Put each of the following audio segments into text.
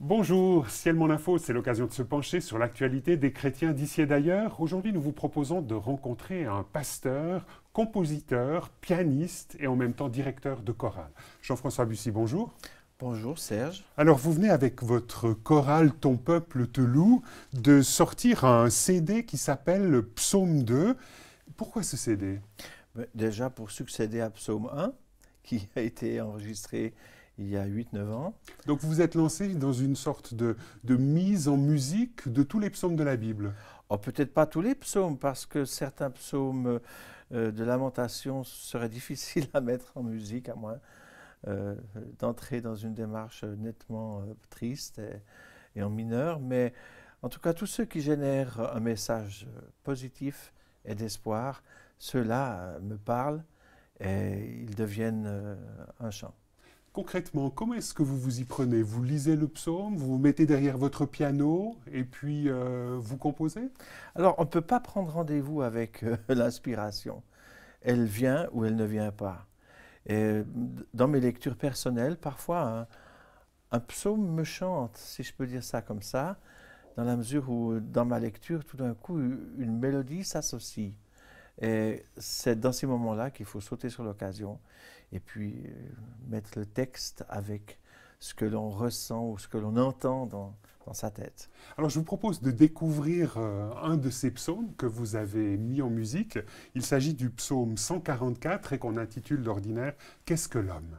Bonjour, Ciel Mon Info, c'est l'occasion de se pencher sur l'actualité des chrétiens d'ici et d'ailleurs. Aujourd'hui, nous vous proposons de rencontrer un pasteur, compositeur, pianiste et en même temps directeur de chorale. Jean-François Bussy, bonjour. Bonjour Serge. Alors, vous venez avec votre chorale Ton peuple te loue de sortir un CD qui s'appelle Psaume 2. Pourquoi ce CD? Déjà pour succéder à Psaume 1, qui a été enregistré il y a 8-9 ans. Donc vous vous êtes lancé dans une sorte de mise en musique de tous les psaumes de la Bible. Oh, peut-être pas tous les psaumes, parce que certains psaumes de lamentation seraient difficiles à mettre en musique, à moins d'entrer dans une démarche nettement triste et en mineur. Mais en tout cas, tous ceux qui génèrent un message positif et d'espoir, ceux-là me parlent et ils deviennent un chant. Concrètement, comment est-ce que vous vous y prenez? Vous lisez le psaume, vous vous mettez derrière votre piano et puis vous composez? Alors, on ne peut pas prendre rendez-vous avec l'inspiration. Elle vient ou elle ne vient pas. Et dans mes lectures personnelles, parfois, un psaume me chante, si je peux dire ça comme ça, dans la mesure où, dans ma lecture, tout d'un coup, une mélodie s'associe. Et c'est dans ces moments-là qu'il faut sauter sur l'occasion et puis mettre le texte avec ce que l'on ressent ou ce que l'on entend dans sa tête. Alors je vous propose de découvrir un de ces psaumes que vous avez mis en musique. Il s'agit du psaume 144 et qu'on intitule d'ordinaire « Qu'est-ce que l'homme ?»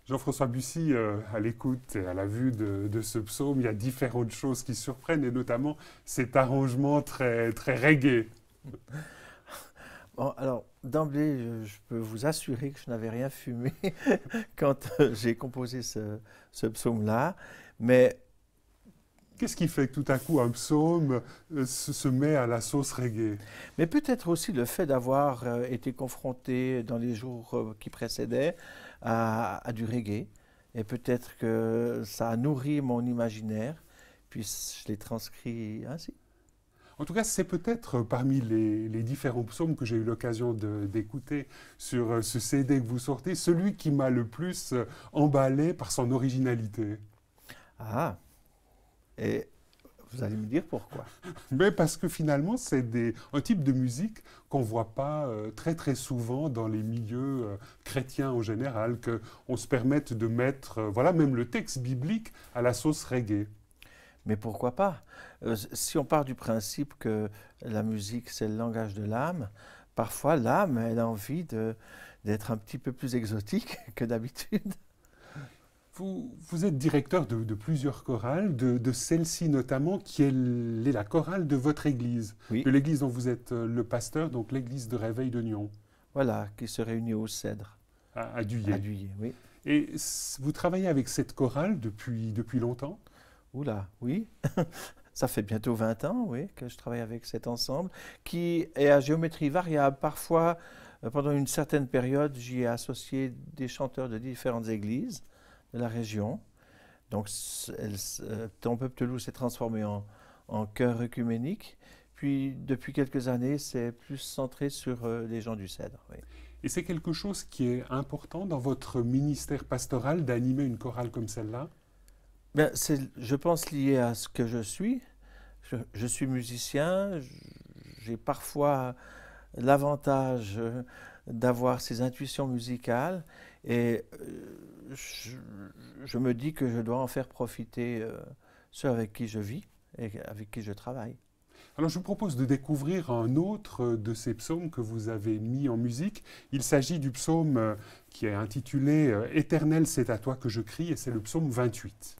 Jean-François Bussy, à l'écoute et à la vue de ce psaume, il y a différentes choses qui surprennent, et notamment cet arrangement très, très reggae. Bon, alors, d'emblée, je peux vous assurer que je n'avais rien fumé quand j'ai composé ce psaume-là, mais... Qu'est-ce qui fait que tout à coup un psaume se met à la sauce reggae? Mais peut-être aussi le fait d'avoir été confronté dans les jours qui précédaient à du reggae. Et peut-être que ça a nourri mon imaginaire, puis je l'ai transcrit ainsi. En tout cas, c'est peut-être parmi les différents psaumes que j'ai eu l'occasion d'écouter sur ce CD que vous sortez, celui qui m'a le plus emballé par son originalité. Ah, et Vous allez me dire pourquoi. Mais parce que finalement, c'est un type de musique qu'on ne voit pas très très souvent dans les milieux chrétiens en général, qu'on se permette de mettre, voilà, même le texte biblique à la sauce reggae. Mais pourquoi pas? Si on part du principe que la musique, c'est le langage de l'âme, parfois l'âme, elle a envie d'être un petit peu plus exotique que d'habitude. Vous êtes directeur de plusieurs chorales, de celle-ci notamment, qui est la chorale de votre église, Oui. de l'église dont vous êtes le pasteur, donc l'église de Réveil de Nyon, Voilà, qui se réunit au Cèdre, à Duillé. à Duillé, oui. Et vous travaillez avec cette chorale depuis longtemps? Oula, oui. Ça fait bientôt 20 ans, oui, que je travaille avec cet ensemble, qui est à géométrie variable. Parfois, pendant une certaine période, j'y ai associé des chanteurs de différentes églises de la région. Donc, Tempeu-Toulouse s'est transformé en chœur œcuménique. Puis, depuis quelques années, c'est plus centré sur les gens du Cèdre. Oui. Et c'est quelque chose qui est important dans votre ministère pastoral d'animer une chorale comme celle-là? Ben, c'est, je pense, lié à ce que je suis. Je suis musicien, j'ai parfois l'avantage d'avoir ces intuitions musicales et je me dis que je dois en faire profiter ceux avec qui je vis et avec qui je travaille. Alors je vous propose de découvrir un autre de ces psaumes que vous avez mis en musique. Il s'agit du psaume qui est intitulé « Éternel, c'est à toi que je crie » et c'est le psaume 28.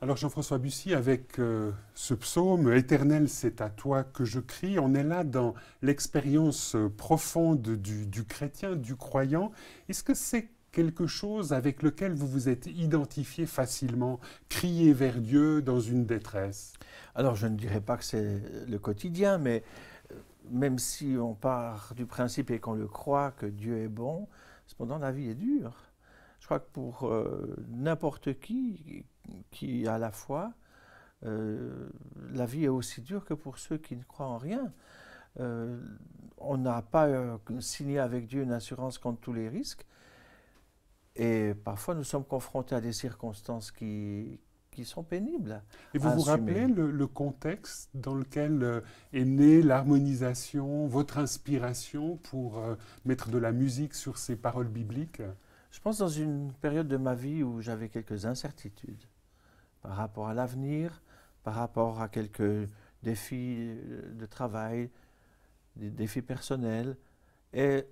Alors Jean-François Bussy, avec ce psaume « Éternel, c'est à toi que je crie », on est là dans l'expérience profonde du chrétien, du croyant. Est-ce que c'est quelque chose avec lequel vous vous êtes identifié facilement, crier vers Dieu dans une détresse? Alors je ne dirais pas que c'est le quotidien, mais même si on part du principe et qu'on le croit que Dieu est bon, cependant la vie est dure. Je crois que pour n'importe qui a la foi, la vie est aussi dure que pour ceux qui ne croient en rien. On n'a pas signé avec Dieu une assurance contre tous les risques. Et parfois, nous sommes confrontés à des circonstances qui sont pénibles. Et vous vous rappelez le contexte dans lequel est née l'harmonisation, votre inspiration pour mettre de la musique sur ces paroles bibliques? Je pense dans une période de ma vie où j'avais quelques incertitudes par rapport à l'avenir, par rapport à quelques défis de travail, des défis personnels. Et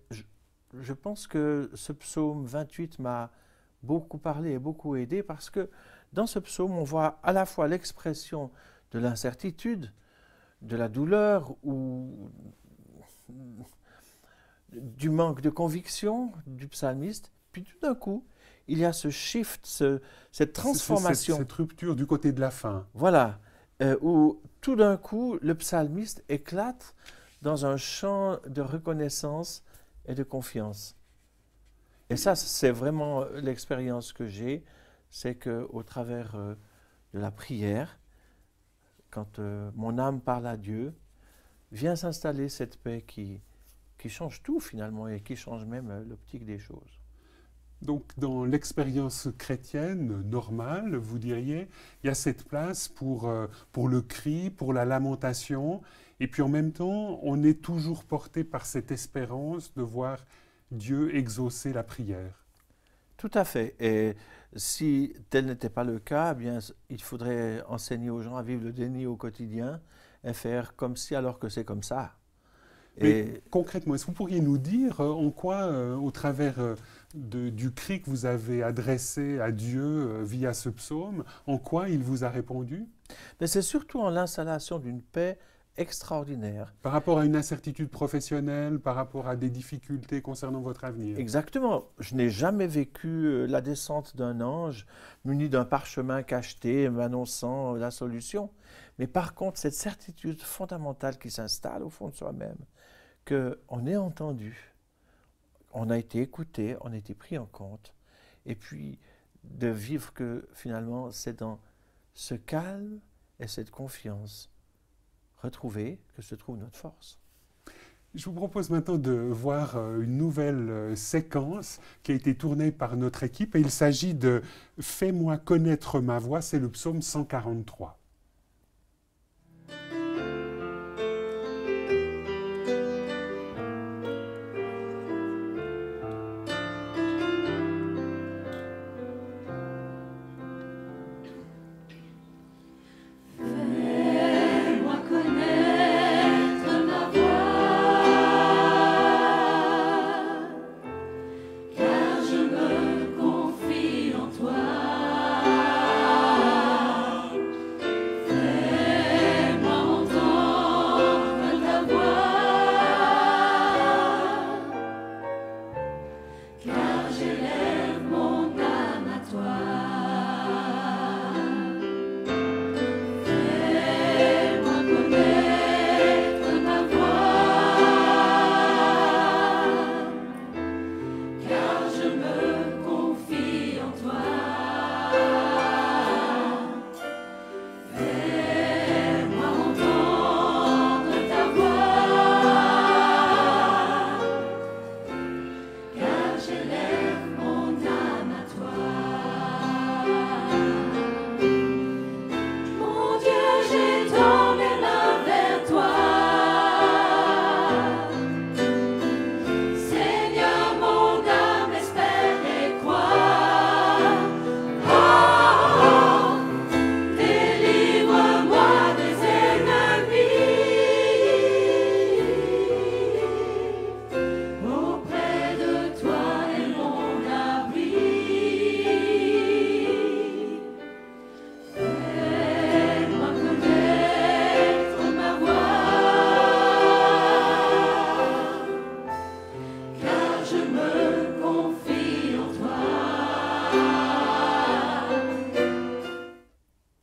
je pense que ce psaume 28 m'a beaucoup parlé et beaucoup aidé parce que dans ce psaume, on voit à la fois l'expression de l'incertitude, de la douleur ou du manque de conviction du psalmiste. Puis tout d'un coup, il y a ce shift, cette transformation. Cette rupture du côté de la fin. Voilà, où tout d'un coup, le psalmiste éclate dans un chant de reconnaissance et de confiance. Et ça, c'est vraiment l'expérience que j'ai, c'est qu'au travers de la prière, quand mon âme parle à Dieu, vient s'installer cette paix qui change tout finalement et qui change même l'optique des choses. Donc, dans l'expérience chrétienne normale, vous diriez, il y a cette place pour le cri, pour la lamentation, et puis en même temps, on est toujours porté par cette espérance de voir Dieu exaucer la prière. Tout à fait. Et si tel n'était pas le cas, eh bien, il faudrait enseigner aux gens à vivre le déni au quotidien et faire comme si alors que c'est comme ça. Mais concrètement, est-ce que vous pourriez nous dire en quoi, au travers du cri que vous avez adressé à Dieu via ce psaume, en quoi il vous a répondu? Mais c'est surtout en l'installation d'une paix extraordinaire. Par rapport à une incertitude professionnelle, par rapport à des difficultés concernant votre avenir? Exactement. Je n'ai jamais vécu la descente d'un ange muni d'un parchemin cacheté m'annonçant la solution. Mais par contre, cette certitude fondamentale qui s'installe au fond de soi-même, qu'on est entendu, on a été écouté, on a été pris en compte, et puis de vivre que finalement c'est dans ce calme et cette confiance retrouvée que se trouve notre force. Je vous propose maintenant de voir une nouvelle séquence qui a été tournée par notre équipe et il s'agit de Fais-moi connaître ma voix, c'est le psaume 143.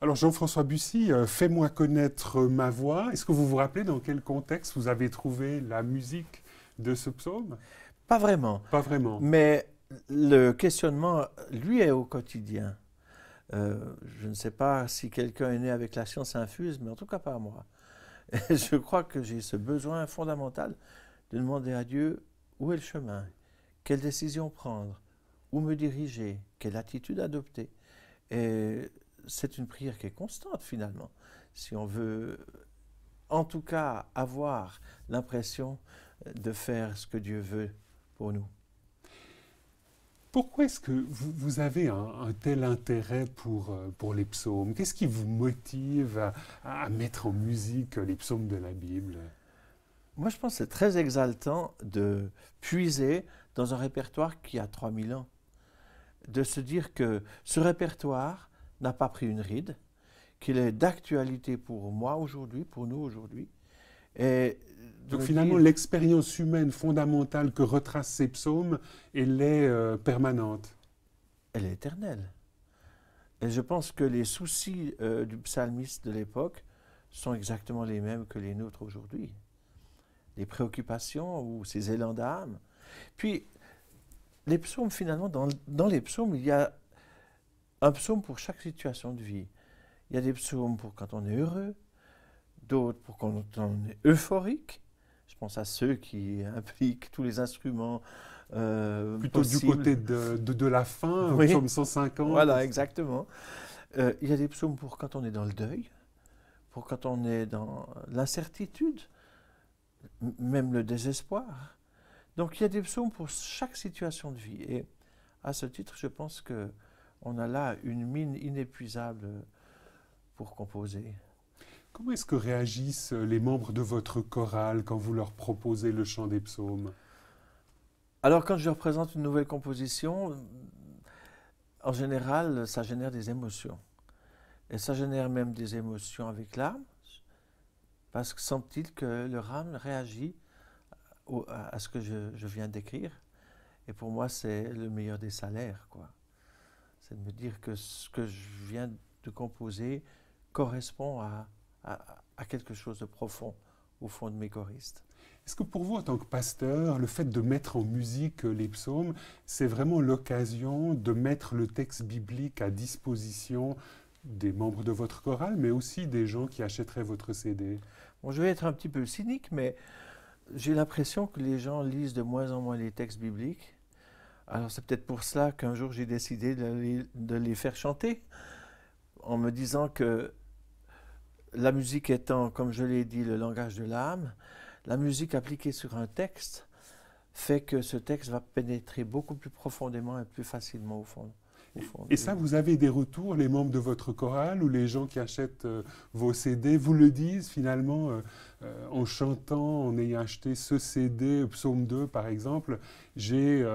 Alors Jean-François Bussy, fais-moi connaître ma voix. Est-ce que vous vous rappelez dans quel contexte vous avez trouvé la musique de ce psaume? Pas vraiment. Pas vraiment. Mais le questionnement, lui, est au quotidien. Je ne sais pas si quelqu'un est né avec la science infuse, mais en tout cas pas moi. Et je crois que j'ai ce besoin fondamental de demander à Dieu où est le chemin, quelle décision prendre, où me diriger, quelle attitude adopter. Et c'est une prière qui est constante finalement, si on veut en tout cas avoir l'impression de faire ce que Dieu veut pour nous. Pourquoi est-ce que vous avez un tel intérêt pour les psaumes? Qu'est-ce qui vous motive à mettre en musique les psaumes de la Bible? Moi je pense que c'est très exaltant de puiser dans un répertoire qui a 3000 ans, de se dire que ce répertoire n'a pas pris une ride, qu'il est d'actualité pour moi aujourd'hui, pour nous aujourd'hui. Et donc finalement, l'expérience humaine fondamentale que retracent ces psaumes, elle est permanente. Elle est éternelle. Et je pense que les soucis du psalmiste de l'époque sont exactement les mêmes que les nôtres aujourd'hui. Les préoccupations ou ces élans d'âme. Puis, les psaumes, finalement, dans les psaumes, il y a un psaume pour chaque situation de vie. Il y a des psaumes pour quand on est heureux, d'autres pour quand on est euphorique. Je pense à ceux qui impliquent tous les instruments Plutôt possible. du côté de la fin, Oui. psaume 150. Voilà, exactement. Il y a des psaumes pour quand on est dans le deuil, pour quand on est dans l'incertitude, même le désespoir. Donc il y a des psaumes pour chaque situation de vie. Et à ce titre, je pense qu'on a là une mine inépuisable pour composer. Comment est-ce que réagissent les membres de votre chorale quand vous leur proposez le chant des psaumes? Alors quand je leur présente une nouvelle composition, en général, ça génère des émotions. Et ça génère même des émotions avec larmes, parce que semble-t-il que leur âme réagit à ce que je viens d'écrire. Et pour moi, c'est le meilleur des salaires, quoi. C'est de me dire que ce que je viens de composer correspond à quelque chose de profond au fond de mes choristes. Est-ce que pour vous, en tant que pasteur, le fait de mettre en musique les psaumes, c'est vraiment l'occasion de mettre le texte biblique à disposition des membres de votre chorale, mais aussi des gens qui achèteraient votre CD? Bon, je vais être un petit peu cynique, mais j'ai l'impression que les gens lisent de moins en moins les textes bibliques. Alors c'est peut-être pour cela qu'un jour j'ai décidé de les faire chanter, en me disant que la musique étant, comme je l'ai dit, le langage de l'âme, la musique appliquée sur un texte fait que ce texte va pénétrer beaucoup plus profondément et plus facilement au fond. Et ça, vous avez des retours, les membres de votre chorale ou les gens qui achètent vos CD, vous le disent finalement en chantant, en ayant acheté ce CD, Psaume 2 par exemple, j'ai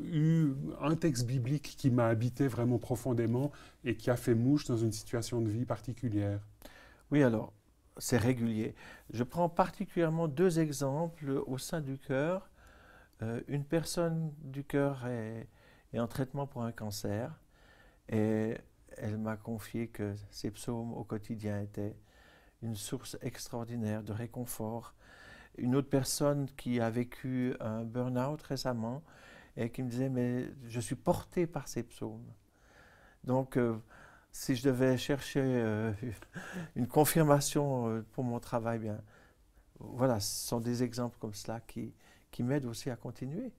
eu un texte biblique qui m'a habité vraiment profondément et qui a fait mouche dans une situation de vie particulière. Oui, alors, c'est régulier. Je prends particulièrement deux exemples au sein du chœur. Une personne du chœur est en traitement pour un cancer et elle m'a confié que ses psaumes au quotidien étaient une source extraordinaire de réconfort. Une autre personne qui a vécu un burn-out récemment et qui me disait « mais je suis porté par ces psaumes ». Donc, si je devais chercher une confirmation pour mon travail, bien, voilà, ce sont des exemples comme cela qui m'aident aussi à continuer.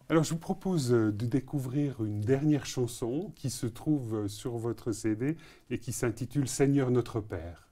Alors je vous propose de découvrir une dernière chanson qui se trouve sur votre CD et qui s'intitule Seigneur notre Père.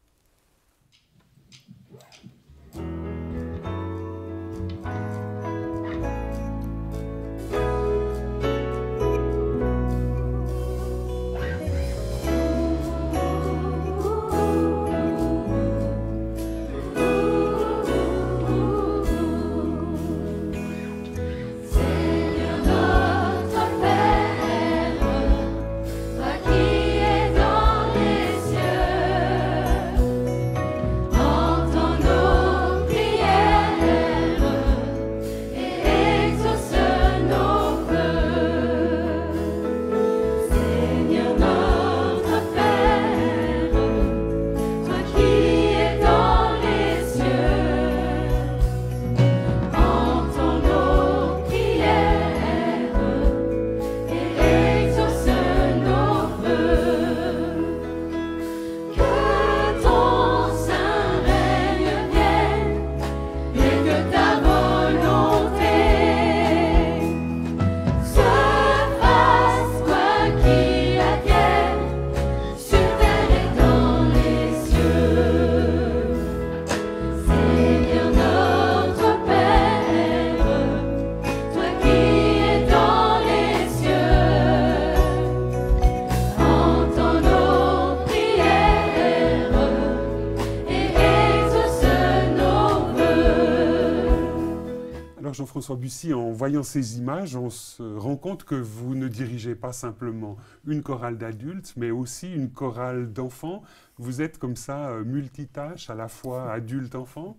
Jean-François Bussy, en voyant ces images, on se rend compte que vous ne dirigez pas simplement une chorale d'adultes, mais aussi une chorale d'enfants. Vous êtes comme ça multitâche, à la fois adulte-enfant?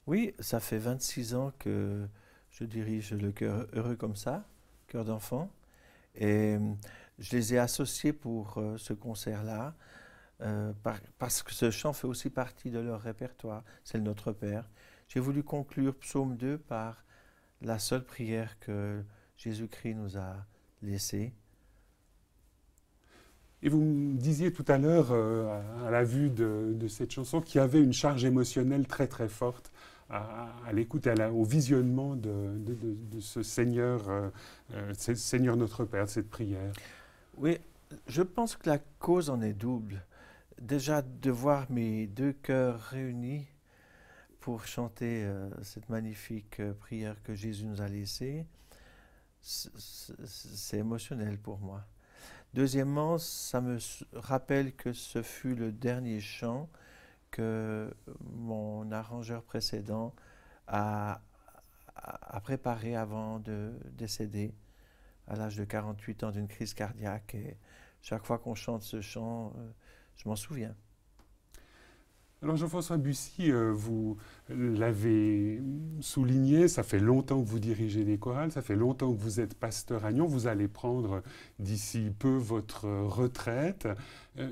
Oui, ça fait 26 ans que je dirige le chœur Heureux comme ça, chœur d'enfants. Et je les ai associés pour ce concert-là, parce que ce chant fait aussi partie de leur répertoire. C'est le Notre Père. J'ai voulu conclure Psaume 2 par la seule prière que Jésus-Christ nous a laissée. Et vous me disiez tout à l'heure, à la vue de cette chanson, qu'il y avait une charge émotionnelle très très forte à l'écoute, au visionnement de ce Seigneur notre Père, de cette prière? Oui, je pense que la cause en est double. Déjà, de voir mes deux cœurs réunis pour chanter cette magnifique prière que Jésus nous a laissée, c'est émotionnel pour moi. Deuxièmement, ça me rappelle que ce fut le dernier chant que mon arrangeur précédent a préparé avant de décéder à l'âge de 48 ans d'une crise cardiaque. Et chaque fois qu'on chante ce chant, je m'en souviens. Alors Jean-François Bussy, vous l'avez souligné, ça fait longtemps que vous dirigez les chorales, ça fait longtemps que vous êtes pasteur à Nyon, vous allez prendre d'ici peu votre retraite.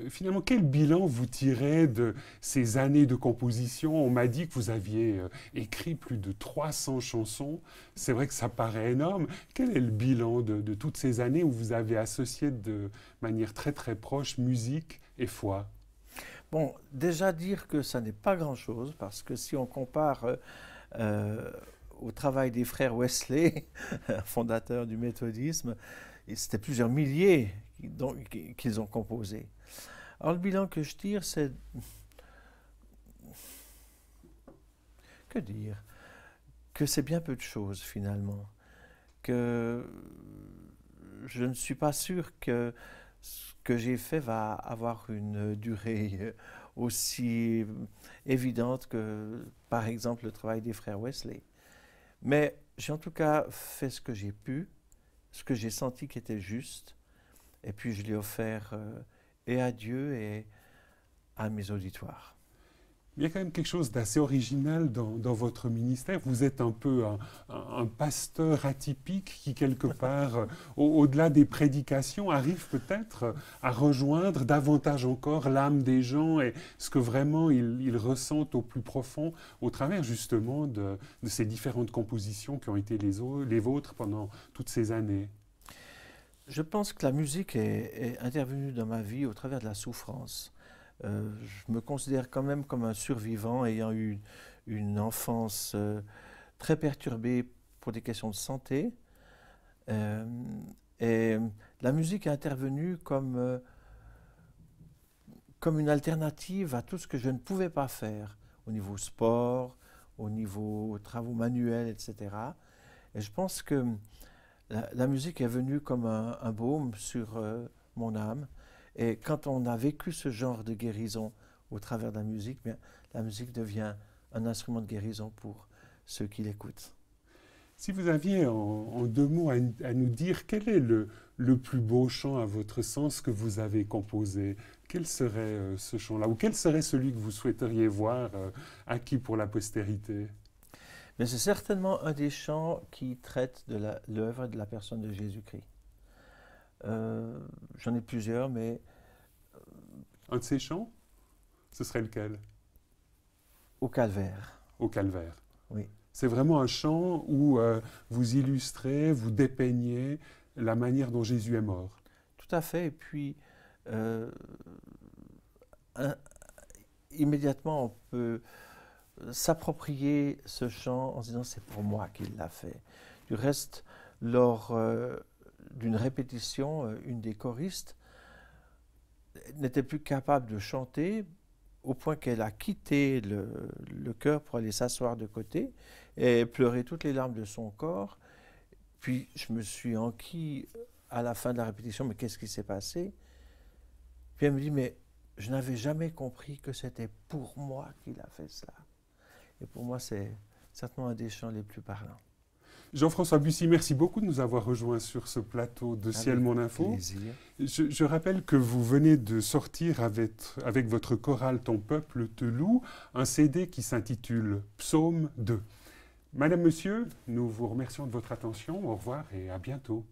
Finalement, quel bilan vous tirez de ces années de composition? On m'a dit que vous aviez écrit plus de 300 chansons, c'est vrai que ça paraît énorme. Quel est le bilan de toutes ces années où vous avez associé de manière très très proche musique et foi? Bon, déjà dire que ça n'est pas grand-chose, parce que si on compare au travail des frères Wesley, fondateurs du méthodisme, c'était plusieurs milliers qu'ils ont composé. Alors le bilan que je tire, c'est... Que dire? Que c'est bien peu de choses finalement. Que je ne suis pas sûr que ce que j'ai fait va avoir une durée aussi évidente que, par exemple, le travail des frères Wesley. Mais j'ai en tout cas fait ce que j'ai pu, ce que j'ai senti qui était juste, et puis je l'ai offert et à Dieu et à mes auditoires. Il y a quand même quelque chose d'assez original dans votre ministère. Vous êtes un peu un pasteur atypique qui, quelque part, au-delà des prédications, arrive peut-être à rejoindre davantage encore l'âme des gens et ce que vraiment ils ressentent au plus profond au travers justement de ces différentes compositions qui ont été les vôtres pendant toutes ces années. Je pense que la musique est intervenue dans ma vie au travers de la souffrance. Je me considère quand même comme un survivant ayant eu une enfance très perturbée pour des questions de santé. Et la musique est intervenue comme une alternative à tout ce que je ne pouvais pas faire au niveau sport, au niveau travaux manuels, etc. Et je pense que la musique est venue comme un baume sur mon âme. Et quand on a vécu ce genre de guérison au travers de la musique, bien, la musique devient un instrument de guérison pour ceux qui l'écoutent. Si vous aviez en deux mots à nous dire quel est le plus beau chant à votre sens que vous avez composé, quel serait ce chant-là? Ou quel serait celui que vous souhaiteriez voir acquis pour la postérité? Mais c'est certainement un des chants qui traite de l'œuvre et de la personne de Jésus-Christ. J'en ai plusieurs, mais... Un de ces chants, ce serait lequel? Au Calvaire. Au Calvaire. Oui. C'est vraiment un chant où vous illustrez, vous dépeignez la manière dont Jésus est mort. Tout à fait. Et puis, immédiatement, on peut s'approprier ce chant en se disant c'est pour moi qu'il l'a fait. Du reste, lors d'une répétition, une des choristes n'était plus capable de chanter au point qu'elle a quitté le chœur pour aller s'asseoir de côté et pleurer toutes les larmes de son corps. Puis je me suis enquis à la fin de la répétition, mais qu'est-ce qui s'est passé? Puis elle me dit, mais je n'avais jamais compris que c'était pour moi qu'il a fait cela. Et pour moi, c'est certainement un des chants les plus parlants. Jean-François Bussy, merci beaucoup de nous avoir rejoints sur ce plateau de Ciel Mon Info. Plaisir. Je rappelle que vous venez de sortir avec votre chorale Ton peuple te loue, un CD qui s'intitule Psaume 2. Madame, Monsieur, nous vous remercions de votre attention. Au revoir et à bientôt.